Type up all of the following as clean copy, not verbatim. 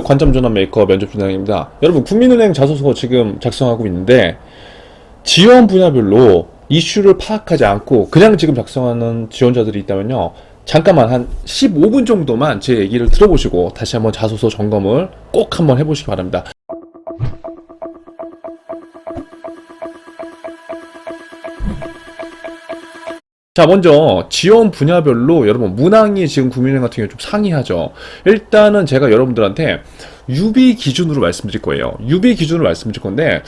관점 전환 메이커 면접 준비입니다. 여러분, 국민은행 자소서 지금 작성하고 있는데 지원 분야별로 이슈를 파악하지 않고 그냥 지금 작성하는 지원자들이 있다면요, 잠깐만 한 15분 정도만 제 얘기를 들어보시고 다시 한번 자소서 점검을 꼭 한번 해보시기 바랍니다. 자, 먼저 지원 분야별로 여러분 문항이 지금 국민은행 같은 경우 좀 상이하죠. 일단은 제가 여러분들한테 유비 기준으로 말씀드릴 거예요. 유비 기준으로 말씀드릴 건데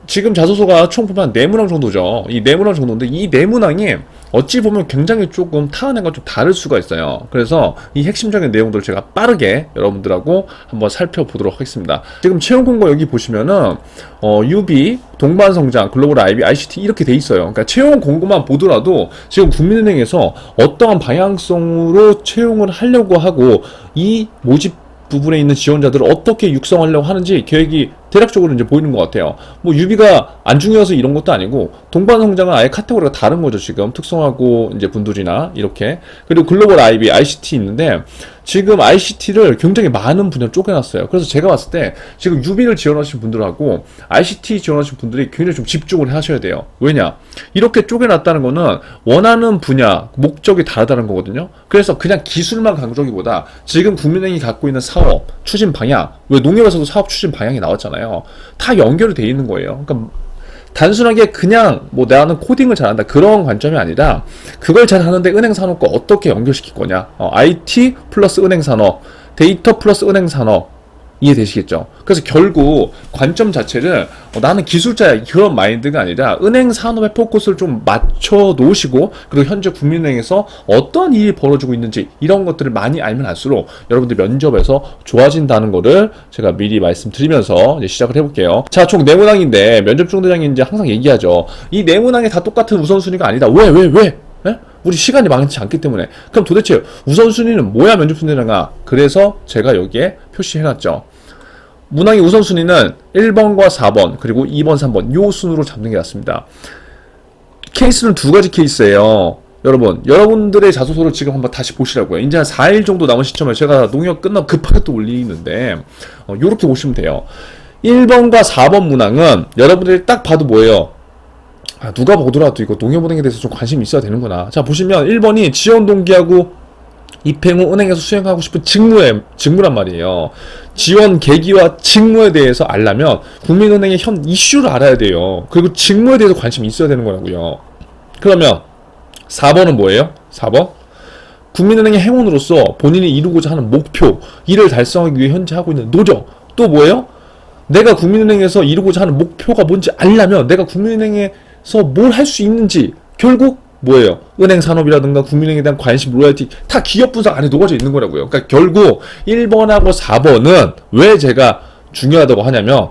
지금 자소서가 총 보면 4문항 정도죠. 이 4문항 정도인데 이 4문항이 어찌 보면 굉장히 조금 타은행과 좀 다를 수가 있어요. 그래서 이 핵심적인 내용들을 제가 빠르게 여러분들하고 한번 살펴보도록 하겠습니다. 지금 채용 공고 여기 보시면은 UB, 동반성장, 글로벌 IB, ICT 이렇게 돼 있어요. 그러니까 채용 공고만 보더라도 지금 국민은행에서 어떠한 방향성으로 채용을 하려고 하고 이 모집 부분에 있는 지원자들을 어떻게 육성하려고 하는지 계획이 대략적으로 이제 보이는 것 같아요. 뭐 유비가 안 중요해서 이런 것도 아니고 동반성장은 아예 카테고리가 다른 거죠. 지금 특성화고 이제 분들이나 이렇게. 그리고 글로벌 IB, ICT 있는데 지금 ICT를 굉장히 많은 분야로 쪼개놨어요. 그래서 제가 봤을 때 지금 유비를 지원하신 분들하고 ICT 지원하신 분들이 굉장히 좀 집중을 하셔야 돼요. 왜냐? 이렇게 쪼개놨다는 거는 원하는 분야, 목적이 다르다는 거거든요. 그래서 그냥 기술만 강조하기보다 지금 국민은행이 갖고 있는 사업, 추진 방향, 왜 농협에서도 사업 추진 방향이 나왔잖아요. 다 연결이 돼 있는 거예요. 그러니까 단순하게 그냥 뭐 나는 코딩을 잘한다 그런 관점이 아니라 그걸 잘하는데 은행 산업과 어떻게 연결시킬 거냐. IT 플러스 은행 산업, 데이터 플러스 은행 산업, 이해되시겠죠? 그래서 결국 관점 자체를 나는 기술자야 그런 마인드가 아니라 은행 산업의 포커스를 좀 맞춰 놓으시고, 그리고 현재 국민은행에서 어떤 일이 벌어지고 있는지 이런 것들을 많이 알면 알수록 여러분들 면접에서 좋아진다는 거를 제가 미리 말씀드리면서 이제 시작을 해볼게요. 자, 총 4문항인데 면접 중대장이 이제 항상 얘기하죠. 이 4문항이 다 똑같은 우선순위가 아니다. 왜? 예? 우리 시간이 많지 않기 때문에. 그럼 도대체 우선순위는 뭐야, 면접순위가? 그래서 제가 여기에 표시해놨죠. 문항의 우선순위는 1번과 4번 그리고 2번, 3번 요 순으로 잡는 게 낫습니다. 케이스는 2가지 케이스예요. 여러분들의 자소서를 지금 한번 다시 보시라고요. 이제 한 4일 정도 남은 시점에 제가 농협 끝나고 급하게 또 올리는데 요렇게 보시면 돼요. 1번과 4번 문항은 여러분들이 딱 봐도 뭐예요? 누가 보더라도 이거 농협은행에 대해서 좀 관심이 있어야 되는구나. 자, 보시면 1번이 지원 동기하고 입행 후 은행에서 수행하고 싶은 직무란 말이에요. 지원 계기와 직무에 대해서 알려면 국민은행의 현 이슈를 알아야 돼요. 그리고 직무에 대해서 관심이 있어야 되는 거라고요. 그러면 4번은 뭐예요? 4번? 국민은행의 행원으로서 본인이 이루고자 하는 목표, 이를 달성하기 위해 현재 하고 있는 노력. 또 뭐예요? 내가 국민은행에서 이루고자 하는 목표가 뭔지 알려면 내가 국민은행에서 뭘 할 수 있는지, 결국 뭐예요? 은행 산업이라든가 국민은행에 대한 관심, 로열티 다 기업 분석 안에 녹아져 있는 거라고요. 그러니까 결국 1번하고 4번은 왜 제가 중요하다고 하냐면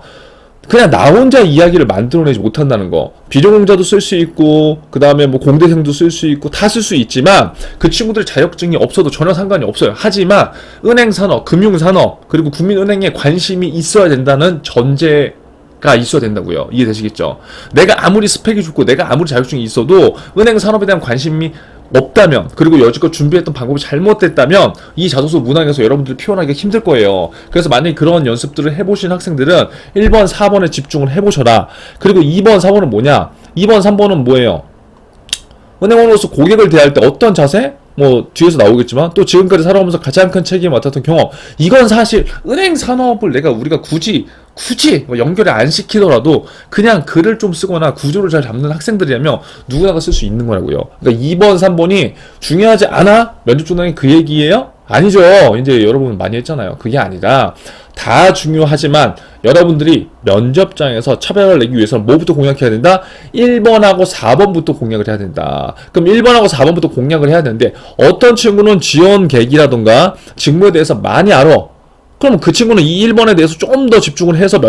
그냥 나 혼자 이야기를 만들어내지 못한다는 거. 비전공자도 쓸 수 있고 그 다음에 뭐 공대생도 쓸 수 있고 다 쓸 수 있지만 그 친구들 자격증이 없어도 전혀 상관이 없어요. 하지만 은행 산업, 금융 산업 그리고 국민은행에 관심이 있어야 된다는 전제가 있어야 된다고요. 이해되시겠죠? 내가 아무리 스펙이 좋고 내가 아무리 자격증이 있어도 은행 산업에 대한 관심이 없다면, 그리고 여지껏 준비했던 방법이 잘못됐다면 이 자소서 문항에서 여러분들이 표현하기가 힘들 거예요. 그래서 만약에 그런 연습들을 해보신 학생들은 1번, 4번에 집중을 해보셔라. 그리고 2번, 4번은 뭐냐? 2번, 3번은 뭐예요? 은행원으로서 고객을 대할 때 어떤 자세? 뭐 뒤에서 나오겠지만 또 지금까지 살아오면서 가장 큰 책임을 맡았던 경험. 이건 사실 은행 산업을 우리가 굳이 뭐 연결을 안 시키더라도 그냥 글을 좀 쓰거나 구조를 잘 잡는 학생들이라면 누구나가 쓸 수 있는 거라고요. 그러니까 2번, 3번이 중요하지 않아? 면접 중단이 그 얘기예요? 아니죠. 이제 여러분 많이 했잖아요. 그게 아니라 다 중요하지만 여러분들이 면접장에서 차별화를 내기 위해서는 뭐부터 공략해야 된다? 1번하고 4번부터 공략을 해야 된다. 그럼 1번하고 4번부터 공략을 해야 되는데 어떤 친구는 지원 계기라던가 직무에 대해서 많이 알아. 그럼 그 친구는 이 1번에 대해서 좀 더 집중을 해서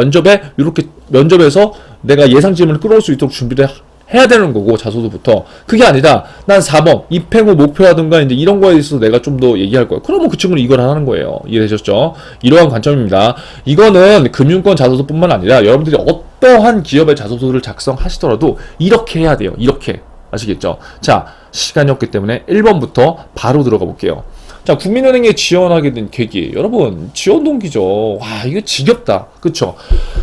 면접에서 내가 예상 질문을 끌어올 수 있도록 준비를 해야 되는 거고, 자소서부터. 그게 아니라 난 4번 입행 후 목표라든가 이제 이런 거에 있어서 내가 좀 더 얘기할 거예요. 그러면 그 친구는 이걸 하는 거예요. 이해되셨죠? 이러한 관점입니다. 이거는 금융권 자소서뿐만 아니라 여러분들이 어떠한 기업의 자소서를 작성하시더라도 이렇게 해야 돼요. 이렇게. 아시겠죠? 자, 시간이 없기 때문에 1번부터 바로 들어가 볼게요. 자, 국민은행에 지원하게 된 계기. 여러분, 지원 동기죠. 와, 이거 지겹다. 그쵸?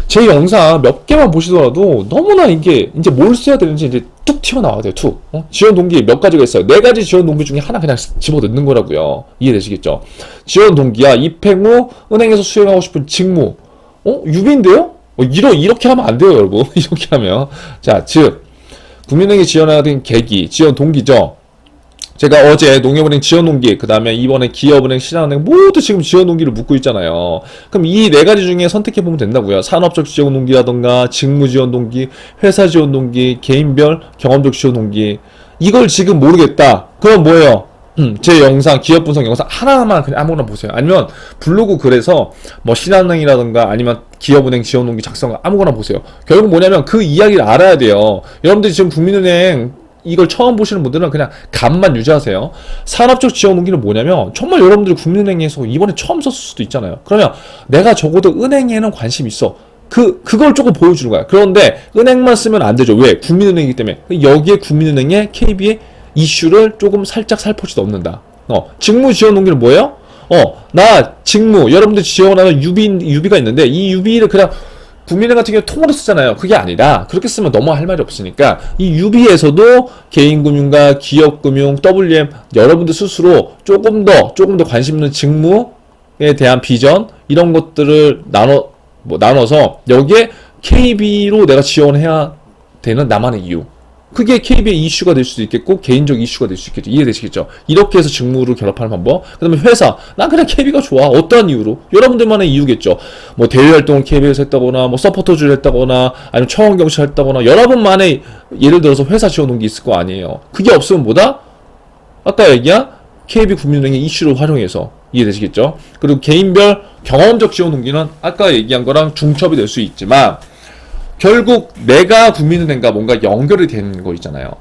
제 영상 몇 개만 보시더라도 너무나 이게 이제 뭘 써야 되는지 이제 툭 튀어나와야 돼요, 툭. 지원 동기 몇 가지가 있어요. 네 가지 지원 동기 중에 하나 그냥 집어 넣는 거라고요. 이해되시겠죠? 지원 동기야, 입행 후 은행에서 수행하고 싶은 직무. 유비인데요? 이렇게 하면 안 돼요, 여러분. 이렇게 하면. 자, 즉, 국민은행에 지원하게 된 계기, 지원 동기죠. 제가 어제 농협은행 지원 동기, 그 다음에 이번에 기업은행, 신한은행 모두 지금 지원 동기를 묻고 있잖아요. 그럼 이 네 가지 중에 선택해 보면 된다고요. 산업적 지원 동기라던가, 직무 지원 동기, 회사 지원 동기, 개인별 경험적 지원 동기. 이걸 지금 모르겠다. 그럼 뭐예요? 제 영상, 기업 분석 영상 하나만 그냥 아무거나 보세요. 아니면 블로그 글에서 뭐 신한은행이라던가 아니면 기업은행 지원 동기 작성 아무거나 보세요. 결국 뭐냐면 그 이야기를 알아야 돼요. 여러분들이 지금 국민은행 이걸 처음 보시는 분들은 그냥 감만 유지하세요. 산업적 지원 동기는 뭐냐면 정말 여러분들이 국민은행에서 이번에 처음 썼을 수도 있잖아요. 그러면 내가 적어도 은행에는 관심 있어. 그걸 조금 보여주는 거야. 그런데 은행만 쓰면 안 되죠. 왜? 국민은행이기 때문에. 여기에 국민은행의 KB의 이슈를 조금 살짝 살포시 넣는다. 직무 지원 동기는 뭐예요? 나 직무, 여러분들 지원하는 유비가 있는데 이 유비를 그냥 국민은행 같은 경우 통으로 쓰잖아요. 그게 아니라 그렇게 쓰면 너무 할 말이 없으니까 이 유비에서도 개인금융과 기업금융, WM 여러분들 스스로 조금 더 관심 있는 직무에 대한 비전 이런 것들을 나눠서 여기에 KB로 내가 지원해야 되는 나만의 이유. 그게 KB의 이슈가 될 수도 있겠고 개인적 이슈가 될 수 있겠죠. 이해되시겠죠? 이렇게 해서 직무를 결합하는 방법. 그 다음에 회사. 난 그냥 KB가 좋아. 어떠한 이유로? 여러분들만의 이유겠죠. 뭐 대외활동을 KB에서 했다거나 뭐 서포터즈를 했다거나 아니면 청원경찰 했다거나 여러분만의 예를 들어서 회사 지원 동기 있을 거 아니에요. 그게 없으면 뭐다? 아까 얘기한 KB 국민은행의 이슈를 활용해서 이해되시겠죠? 그리고 개인별 경험적 지원 동기는 아까 얘기한 거랑 중첩이 될 수 있지만 결국 내가 국민은행과 뭔가 연결이 되는 거 있잖아요.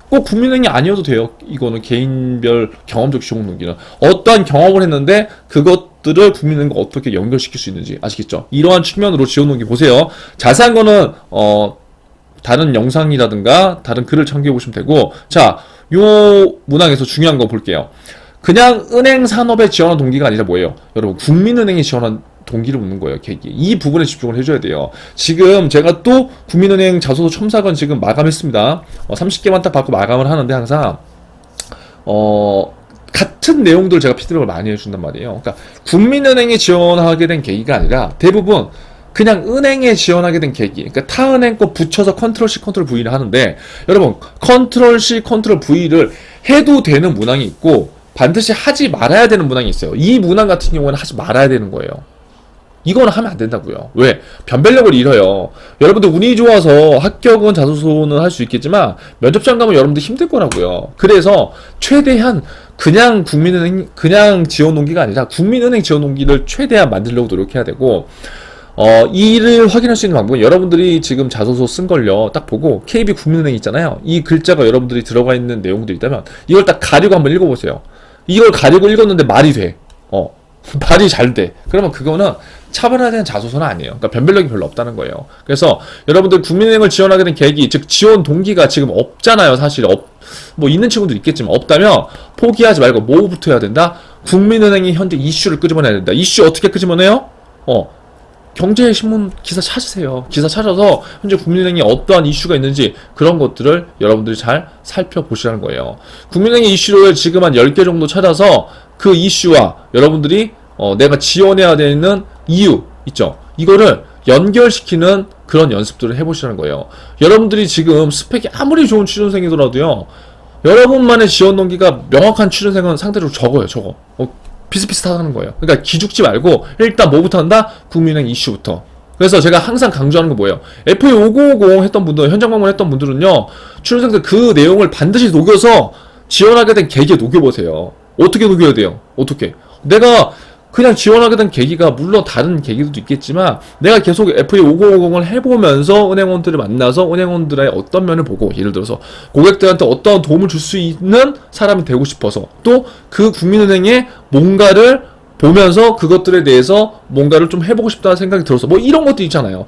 꼭 국민은행이 아니어도 돼요. 이거는 개인별 경험적 지원 동기는 어떠한 경험을 했는데 그것들을 국민은행과 어떻게 연결시킬 수 있는지 아시겠죠? 이러한 측면으로 지원 동기 보세요. 자세한 거는 다른 영상이라든가 다른 글을 참고해 보시면 되고, 자, 요 문항에서 중요한 거 볼게요. 그냥 은행 산업에 지원한 동기가 아니라 뭐예요? 여러분, 국민은행에 지원한 동기를 묻는 거예요, 계기. 이 부분에 집중을 해줘야 돼요. 지금 제가 또 국민은행 자소서 첨삭은 지금 마감했습니다. 30개만 딱 받고 마감을 하는데 항상 같은 내용들 제가 피드백을 많이 해준단 말이에요. 그러니까 국민은행에 지원하게 된 계기가 아니라 대부분 그냥 은행에 지원하게 된 계기. 그러니까 타 은행 거 붙여서 컨트롤 C, 컨트롤 V를 하는데 여러분 컨트롤 C, 컨트롤 V를 해도 되는 문항이 있고 반드시 하지 말아야 되는 문항이 있어요. 이 문항 같은 경우는 하지 말아야 되는 거예요. 이거는 하면 안 된다고요. 왜? 변별력을 잃어요. 여러분들 운이 좋아서 합격은 자소서는 할 수 있겠지만 면접장 가면 여러분들 힘들 거라고요. 그래서 최대한 그냥 국민은행 그냥 지원 동기가 아니라 국민은행 지원 동기를 최대한 만들려고 노력해야 되고 이를 확인할 수 있는 방법은 여러분들이 지금 자소서 쓴 걸요 딱 보고 KB 국민은행 있잖아요. 이 글자가 여러분들이 들어가 있는 내용들이 있다면 이걸 딱 가리고 한번 읽어보세요. 이걸 가리고 읽었는데 말이 돼. 말이 잘 돼. 그러면 그거는 차별화된 자소서는 아니에요. 그러니까 변별력이 별로 없다는 거예요. 그래서 여러분들 국민은행을 지원하게 된 계기, 즉 지원 동기가 지금 없잖아요. 사실 뭐 있는 친구도 있겠지만 없다면 포기하지 말고 뭐부터 해야 된다? 국민은행이 현재 이슈를 끄집어내야 된다. 이슈 어떻게 끄집어내요? 경제신문 기사 찾으세요. 기사 찾아서 현재 국민은행에 어떠한 이슈가 있는지 그런 것들을 여러분들이 잘 살펴보시라는 거예요. 국민은행의 이슈를 지금 한 10개 정도 찾아서 그 이슈와 여러분들이 내가 지원해야 되는 이유 있죠. 이거를 연결시키는 그런 연습들을 해보시라는 거예요. 여러분들이 지금 스펙이 아무리 좋은 취준생이더라도요. 여러분만의 지원 동기가 명확한 취준생은 상대적으로 적어요. 비슷비슷하다는 거예요. 그러니까 기죽지 말고 일단 뭐부터 한다? 국민은행 이슈부터. 그래서 제가 항상 강조하는 건 뭐예요? FA 5050 했던 분들, 현장 방문했던 분들은요. 취준생들 그 내용을 반드시 녹여서 지원하게 된 계기에 녹여보세요. 어떻게 녹여야 돼요? 어떻게? 내가 그냥 지원하게 된 계기가 물론 다른 계기도 있겠지만 내가 계속 FA 5050을 해보면서 은행원들을 만나서 은행원들의 어떤 면을 보고 예를 들어서 고객들한테 어떠한 도움을 줄 수 있는 사람이 되고 싶어서 또 그 국민은행에 뭔가를 보면서 그것들에 대해서 뭔가를 좀 해보고 싶다는 생각이 들어서 뭐 이런 것도 있잖아요.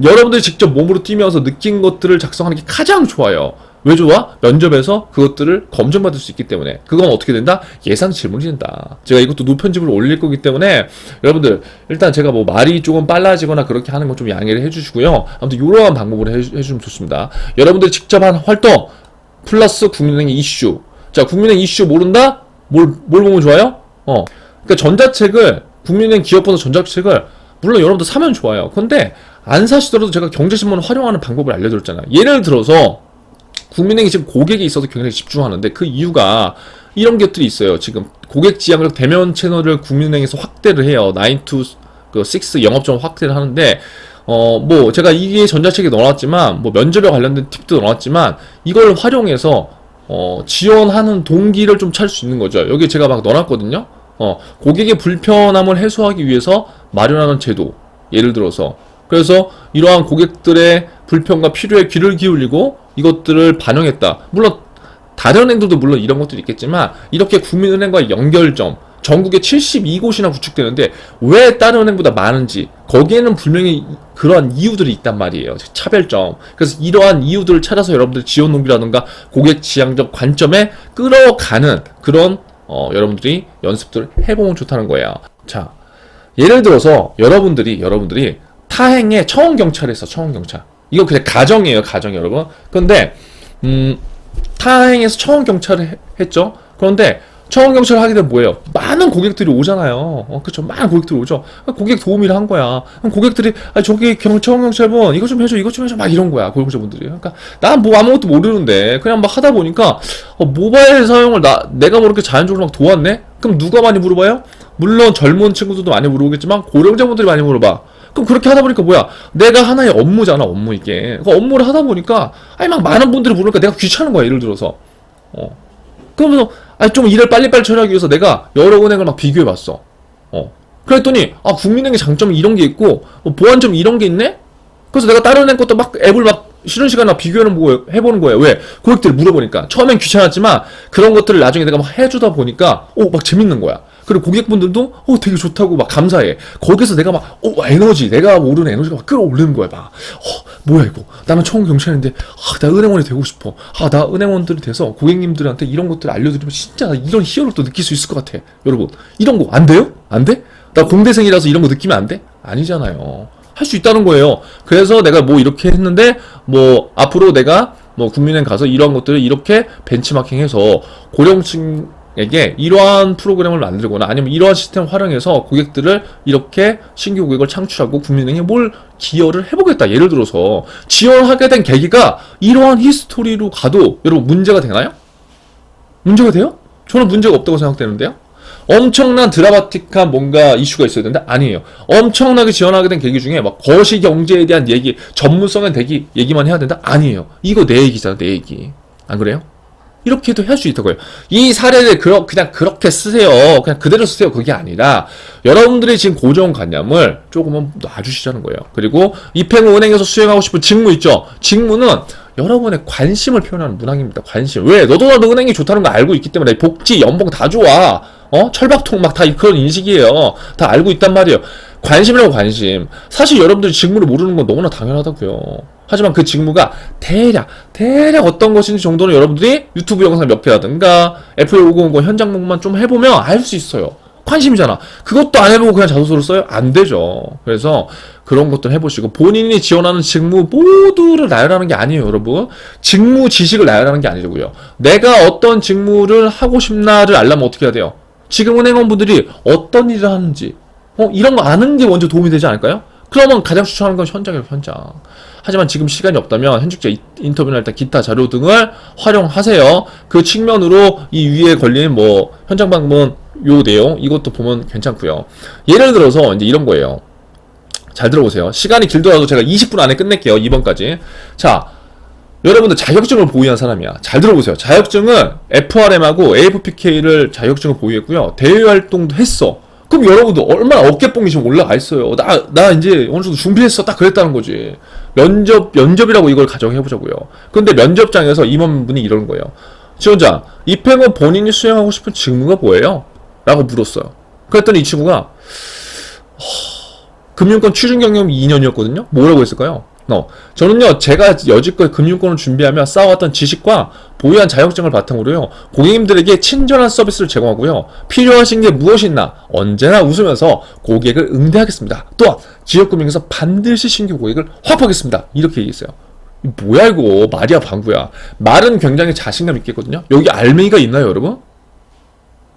여러분들이 직접 몸으로 뛰면서 느낀 것들을 작성하는 게 가장 좋아요. 왜 좋아? 면접에서 그것들을 검증받을 수 있기 때문에. 그건 어떻게 된다? 예상 질문이 된다. 제가 이것도 노편집으로 올릴 거기 때문에 여러분들 일단 제가 뭐 말이 조금 빨라지거나 그렇게 하는 건 좀 양해를 해주시고요. 아무튼 이러한 방법으로 해주시면 좋습니다. 여러분들이 직접 한 활동 플러스 국민은행 이슈. 자, 국민은행 이슈 모른다? 뭘 보면 좋아요? 그러니까 전자책을 국민은행 기업번호 전자책을 물론 여러분들 사면 좋아요. 근데 안 사시더라도 제가 경제신문을 활용하는 방법을 알려드렸잖아요. 예를 들어서 국민은행이 지금 고객이 있어서 굉장히 집중하는데 그 이유가 이런 것들이 있어요. 지금 고객 지향적 대면 채널을 국민은행에서 확대를 해요. 9 to 6 영업점 확대를 하는데 뭐 제가 이게 전자책에 넣어놨지만 뭐 면접에 관련된 팁도 넣어놨지만 이걸 활용해서 지원하는 동기를 좀 찾을 수 있는 거죠. 여기 제가 막 넣어놨거든요. 고객의 불편함을 해소하기 위해서 마련하는 제도. 예를 들어서 그래서 이러한 고객들의 불편과 필요에 귀를 기울이고 이것들을 반영했다. 물론 다른 은행들도 물론 이런 것들이 있겠지만 이렇게 국민은행과의 연결점 전국에 72곳이나 구축되는데 왜 다른 은행보다 많은지 거기에는 분명히 그러한 이유들이 있단 말이에요. 차별점. 그래서 이러한 이유들을 찾아서 여러분들 지원 동기라든가 고객 지향적 관점에 끌어가는 그런 여러분들이 연습들을 해보면 좋다는 거예요. 자, 예를 들어서 여러분들이 타행에 청원경찰을 했어. 청원경찰. 이거 그냥 가정이에요. 여러분. 그런데 타행에서 청원경찰을 했죠. 그런데 청원경찰을 하게 되면 뭐예요? 많은 고객들이 오잖아요. 그쵸? 많은 고객들이 오죠. 고객 도우미를 한 거야. 그럼 고객들이, 저기 청원경찰분, 이거 좀 해줘, 막 이런 거야. 고용자분들이. 그러니까, 난 뭐 아무것도 모르는데, 그냥 막 하다 보니까, 모바일 사용을 내가 모르게 자연적으로 막 도왔네? 그럼 누가 많이 물어봐요? 물론 젊은 친구들도 많이 물어보겠지만, 고령자분들이 많이 물어봐. 그럼 그렇게 하다 보니까 뭐야? 내가 하나의 업무잖아, 업무 이게. 그 업무를 하다 보니까, 막 많은 분들이 물으니까 내가 귀찮은 거야, 예를 들어서. 그러면서, 좀 일을 빨리빨리 처리하기 위해서 내가 여러 은행을 막 비교해봤어. 그랬더니, 국민은행의 장점이 이런 게 있고, 보안점이 이런 게 있네? 그래서 내가 다른 은행 것도 막 앱을 막 쉬는 시간에 막 해보는 거예요. 왜? 고객들이 물어보니까. 처음엔 귀찮았지만, 그런 것들을 나중에 내가 막 해주다 보니까, 막 재밌는 거야. 그리고 고객분들도, 되게 좋다고 막 감사해. 거기서 내가 막, 내가 모르는 에너지가 막 끌어올리는 거야, 막. 뭐야, 이거. 나는 청원경찰인데, 나 은행원이 되고 싶어. 나 은행원들이 돼서 고객님들한테 이런 것들을 알려드리면 진짜 이런 희열을 또 느낄 수 있을 것 같아. 여러분, 이런 거 안 돼요? 안 돼? 나 공대생이라서 이런 거 느끼면 안 돼? 아니잖아요. 할 수 있다는 거예요. 그래서 내가 뭐 이렇게 했는데, 뭐, 앞으로 내가 뭐 국민은행 가서 이런 것들을 이렇게 벤치마킹해서 고령층에게 이러한 프로그램을 만들거나 아니면 이러한 시스템을 활용해서 고객들을 이렇게 신규 고객을 창출하고 국민은행에 뭘 기여를 해보겠다. 예를 들어서 지원하게 된 계기가 이러한 히스토리로 가도 여러분 문제가 되나요? 문제가 돼요? 저는 문제가 없다고 생각되는데요. 엄청난 드라마틱한 뭔가 이슈가 있어야 되는데 아니에요. 엄청나게 지원하게 된 계기 중에 막 거시경제에 대한 얘기, 전문성에 대한 얘기만 해야 된다? 아니에요. 이거 내 얘기잖아, 내 얘기. 안 그래요? 이렇게도 할 수 있다고요. 이 사례를 그냥 그렇게 쓰세요. 그냥 그대로 쓰세요. 그게 아니라 여러분들이 지금 고정관념을 조금은 놔주시자는 거예요. 그리고 이평우 은행에서 수행하고 싶은 직무 있죠. 직무는 여러분의 관심을 표현하는 문항입니다. 관심. 왜? 너도 나도 은행이 좋다는 거 알고 있기 때문에 복지, 연봉 다 좋아. 철박통 막 다 그런 인식이에요. 다 알고 있단 말이에요. 관심이라고 관심. 사실 여러분들이 직무를 모르는 건 너무나 당연하다고요. 하지만 그 직무가 대략 어떤 것인지 정도는 여러분들이 유튜브 영상 몇 개라든가 FA500 현장 공부만 좀 해보면 알 수 있어요. 관심이잖아. 그것도 안 해보고 그냥 자소서를 써요? 안 되죠. 그래서 그런 것도 해보시고 본인이 지원하는 직무 모두를 나열하는 게 아니에요, 여러분. 직무 지식을 나열하는 게 아니고요. 내가 어떤 직무를 하고 싶나를 알려면 어떻게 해야 돼요? 지금 은행원분들이 어떤 일을 하는지 이런 거 아는 게 먼저 도움이 되지 않을까요? 그러면 가장 추천하는 건 현장이에요, 현장. 하지만 지금 시간이 없다면 현직자 인터뷰나 일단 기타 자료 등을 활용하세요. 그 측면으로 이 위에 걸린 뭐 현장 방문 요 내용 이것도 보면 괜찮고요. 예를 들어서 이제 이런 거예요. 잘 들어보세요. 시간이 길더라도 제가 20분 안에 끝낼게요. 2번까지. 자, 여러분들 자격증을 보유한 사람이야. 잘 들어보세요. 자격증은 FRM하고 AFPK를 자격증을 보유했고요. 대외 활동도 했어. 그럼 여러분들 얼마나 어깨뽕이 지금 올라가 있어요. 나 이제 어느 정도 준비했어. 딱 그랬다는 거지. 면접이라고 이걸 가정해보자고요. 근데 면접장에서 임원분이 이러는 거예요. 지원자, 이평은 본인이 수행하고 싶은 직무가 뭐예요? 라고 물었어요. 그랬더니 이 친구가 금융권 취준 경험이 2년이었거든요. 뭐라고 했을까요? 저는요, 제가 여지껏 금융권을 준비하며 쌓아왔던 지식과 보유한 자격증을 바탕으로요, 고객님들에게 친절한 서비스를 제공하고요, 필요하신 게 무엇이 있나 언제나 웃으면서 고객을 응대하겠습니다. 또한 지역금융에서 반드시 신규 고객을 확보하겠습니다. 이렇게 얘기했어요. 뭐야 이거, 말이야 방구야. 말은 굉장히 자신감 있겠거든요. 여기 알맹이가 있나요, 여러분?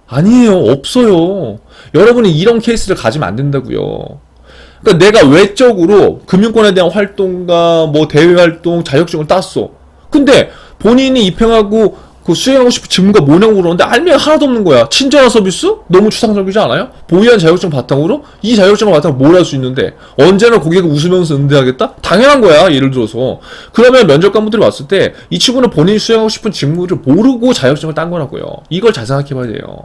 아니에요, 없어요. 여러분이 이런 케이스를 가지면 안 된다고요. 그러니까 내가 외적으로 금융권에 대한 활동과 뭐 대외 활동 자격증을 땄어. 근데 본인이 입행하고 그 수행하고 싶은 직무가 뭐냐고 그러는데 알맹이가 하나도 없는 거야. 친절한 서비스? 너무 추상적이지 않아요? 보유한 자격증 바탕으로 이 자격증을 바탕으로 뭘 할 수 있는데 언제나 고객을 웃으면서 응대하겠다? 당연한 거야. 예를 들어서 그러면 면접관분들이 왔을 때 이 친구는 본인이 수행하고 싶은 직무를 모르고 자격증을 딴 거라고요. 이걸 잘 생각해봐야 돼요.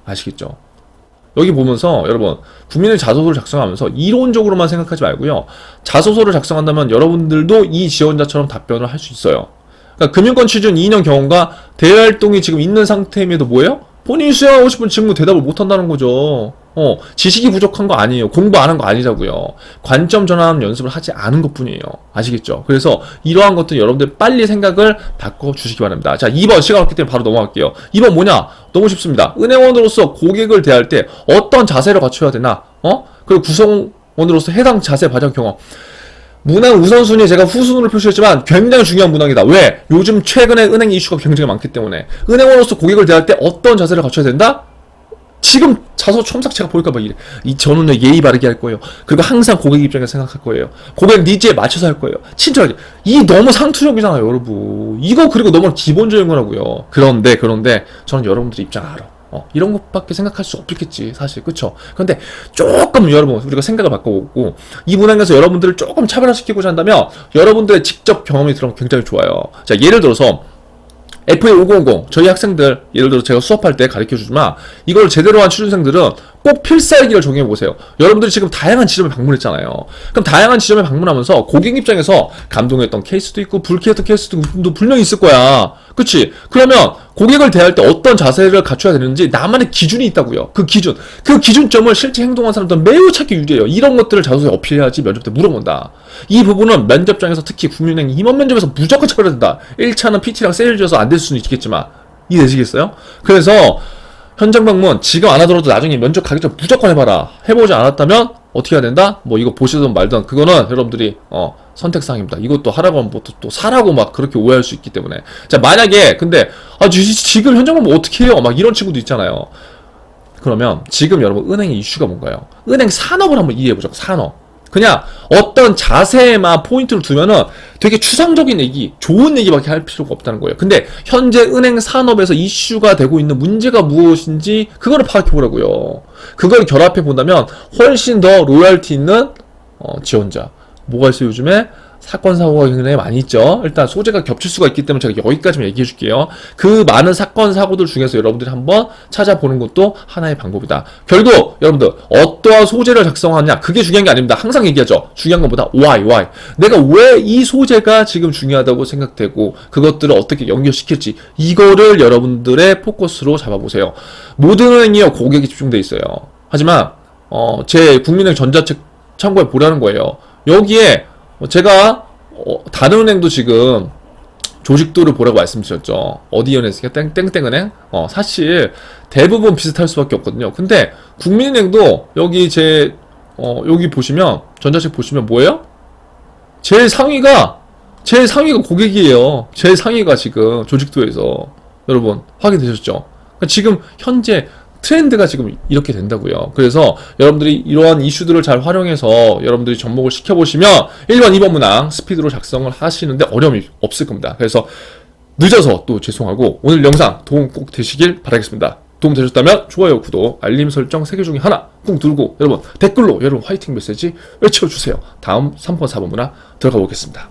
아시겠죠? 여기 보면서 여러분, 국민의 자소서를 작성하면서 이론적으로만 생각하지 말고요, 자소서를 작성한다면 여러분들도 이 지원자처럼 답변을 할 수 있어요. 그러니까 금융권 취준 2년 경험과 대외활동이 지금 있는 상태임에도 뭐예요? 본인이 수행하고 싶은 직무 대답을 못한다는 거죠. 지식이 부족한 거 아니에요. 공부 안 한 거 아니라고요. 관점 전환 연습을 하지 않은 것 뿐이에요. 아시겠죠? 그래서 이러한 것들 여러분들 빨리 생각을 바꿔주시기 바랍니다. 자, 2번 시간 없기 때문에 바로 넘어갈게요. 2번 뭐냐? 너무 쉽습니다. 은행원으로서 고객을 대할 때 어떤 자세를 갖춰야 되나? 그리고 구성원으로서 해당 자세 발전 경험. 문항 우선순위에 제가 후순위를 표시했지만 굉장히 중요한 문항이다. 왜? 요즘 최근에 은행 이슈가 굉장히 많기 때문에. 은행원으로서 고객을 대할 때 어떤 자세를 갖춰야 된다? 지금 자소 첨삭 제가 볼까봐 이래. 저는 예의 바르게 할 거예요. 그리고 항상 고객 입장에서 생각할 거예요. 고객 니즈에 맞춰서 할 거예요. 친절하게. 이 너무 상투적이잖아요, 여러분. 이거 그리고 너무 기본적인 거라고요. 그런데 저는 여러분들 입장 알아. 이런 것밖에 생각할 수 없겠지, 사실. 그쵸? 그런데 조금 여러분, 우리가 생각을 바꿔보고 이 문항에서 여러분들을 조금 차별화시키고자 한다면 여러분들의 직접 경험이 들어가면 굉장히 좋아요. 자, 예를 들어서 FA5050 저희 학생들, 예를 들어 제가 수업할 때 가르쳐주지만 이걸 제대로 한 취준생들은 꼭 필살기를 적용해보세요. 여러분들이 지금 다양한 지점에 방문했잖아요. 그럼 다양한 지점에 방문하면서 고객 입장에서 감동했던 케이스도 있고 불쾌했던 케이스도 분명히 있을 거야. 그치? 그러면 고객을 대할 때 어떤 자세를 갖춰야 되는지 나만의 기준이 있다고요. 그 기준점을 실제 행동한 사람들은 매우 찾기 유리해요. 이런 것들을 자소서에 어필해야지 면접 때 물어본다. 이 부분은 면접장에서 특히 국민은행 임원 면접에서 무조건 처리해야 된다. 1차는 PT랑 세일즈여서 안 될 수는 있겠지만 이해되시겠어요? 그래서 현장 방문 지금 안 하더라도 나중에 면접 가기 전에 무조건 해봐라. 해보지 않았다면 어떻게 해야 된다? 뭐 이거 보시든 말든 그거는 여러분들이 선택사항입니다. 이것도 하라고 하면 또 사라고 막 그렇게 오해할 수 있기 때문에. 자, 만약에 근데 지금 현장 방문 어떻게 해요? 막 이런 친구도 있잖아요. 그러면 지금 여러분 은행의 이슈가 뭔가요? 은행 산업을 한번 이해해보자고. 산업. 그냥 어떤 자세에만 포인트를 두면은 되게 추상적인 얘기, 좋은 얘기밖에 할 필요가 없다는 거예요. 근데 현재 은행 산업에서 이슈가 되고 있는 문제가 무엇인지 그거를 파악해 보라고요. 그걸 결합해 본다면 훨씬 더 로열티 있는 지원자. 뭐가 있어요, 요즘에? 사건 사고가 굉장히 많이 있죠. 일단 소재가 겹칠 수가 있기 때문에 제가 여기까지만 얘기해 줄게요. 그 많은 사건 사고들 중에서 여러분들이 한번 찾아보는 것도 하나의 방법이다. 결국 여러분들 어떠한 소재를 작성하느냐, 그게 중요한 게 아닙니다. 항상 얘기하죠. 중요한 것보다 why. 내가 왜 이 소재가 지금 중요하다고 생각되고 그것들을 어떻게 연결시킬지, 이거를 여러분들의 포커스로 잡아보세요. 모든 은행이요, 고객이 집중돼 있어요. 하지만 제 국민은행 전자책 참고해 보라는 거예요. 여기에 제가 다른 은행도 지금 조직도를 보라고 말씀드렸죠. 어디 은행이니까 땡땡은행? 사실 대부분 비슷할 수밖에 없거든요. 근데 국민은행도 여기 여기 보시면 전자책 보시면 뭐예요? 제일 상위가 고객이에요. 제일 상위가 지금 조직도에서 여러분 확인되셨죠? 그러니까 지금 현재 트렌드가 지금 이렇게 된다고요. 그래서 여러분들이 이러한 이슈들을 잘 활용해서 여러분들이 접목을 시켜보시면 1번, 2번 문항 스피드로 작성을 하시는데 어려움이 없을 겁니다. 그래서 늦어서 또 죄송하고 오늘 영상 도움 꼭 되시길 바라겠습니다. 도움 되셨다면 좋아요, 구독, 알림 설정 3개 중에 하나 꼭 누르고 여러분 댓글로 여러분 화이팅 메시지 외쳐주세요. 다음 3번, 4번 문항 들어가 보겠습니다.